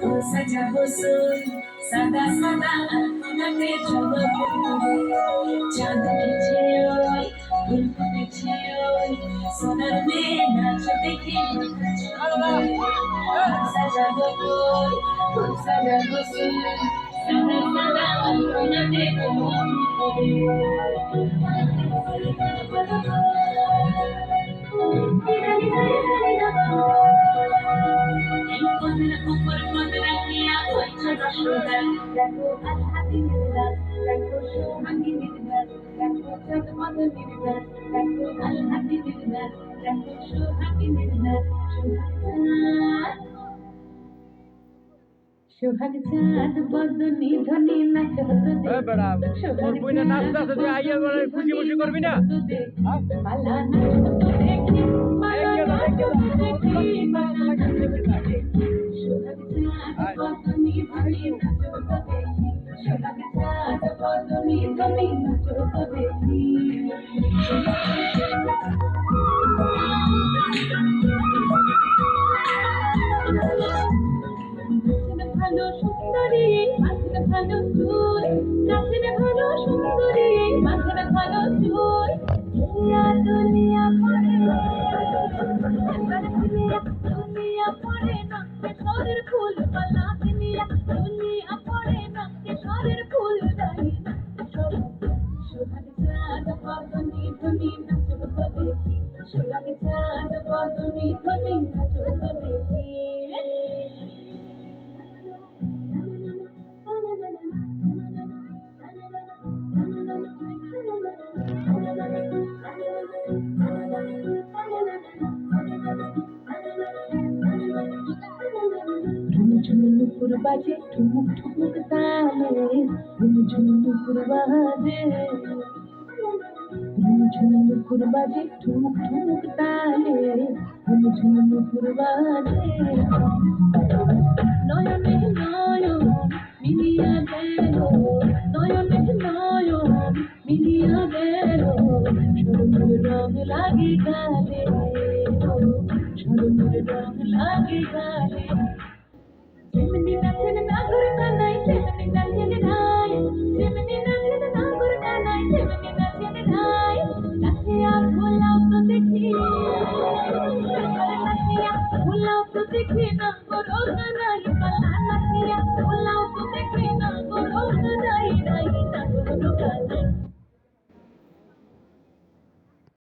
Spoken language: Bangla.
সাজাবো সোল সাদা সাদা আলপনাতে জগৎ চাঁদ উঠেছে ওই ফুল ফুটেছে ওই সোনার মেয়ে নাচ দেখে সাজাবো গোল ফুল সাজাবো সোল সাদা সাদা আলপনাতে দেখো আলহাতি নির্বাস দেখো সোহাগী নির্বাস দেখো চাঁদমাদ নির্বাস দেখো আলহাতি নির্বাস দেখো সোহাগী নির্বাস সোহাগ চাঁদ বদনি ধনি নাচ হতো সোহাগ খুশি খুশি করবি না মালা নাচ হতো দেখি মালা নাচ হতো দেখি মালা নাচ হতো দেখি সোহাগ চাঁদ বদনি ধনি নাচ হতো দেখি সোহাগ চাঁদ বদনি ধনি নাচ হতো দেখি ভালো সুন্দরী মাথাটা ভালো চুল নাচের ভালো সুন্দরী মাথাটা ভালো চুল দুনিয়া পড়ে দুনিয়া পড়ে না কেশরের ফুল পালা দুনিয়া পড়ে না কেশরের ফুল দাই না সোহাগ চাঁদ বদনি ধনি নাচ হতো দেখি সোহাগ চাঁদ বদনি ধনি নাচ হতো দেখি ঝুমঝুমুকুর বাজে ঠুমুক ঠুমুক তালে ঝুমঝুমুকুর বাজে ঝুমঝুমুকুর বাজে ঠুমুক ঠুমুক তালে ঝুমঝুমুকুর বাজে নয়নে নয়ন মিলিয়া গেল নয়নে নয়ন মিলিয়া গেল সরুর রং লাগে গালে সরুর রং লাগে গালে যেমনি নাচেন নাগর কানাই তেমনি নাচেন নাই যেমনি নাচেন নাগর কানাই তেমনি নাচেন নাই নাচিয়া ভোলাও তো দেখি নাচিয়া ভোলাও তো দেখি নাগর কানাই পালা নাচিয়া ভোলা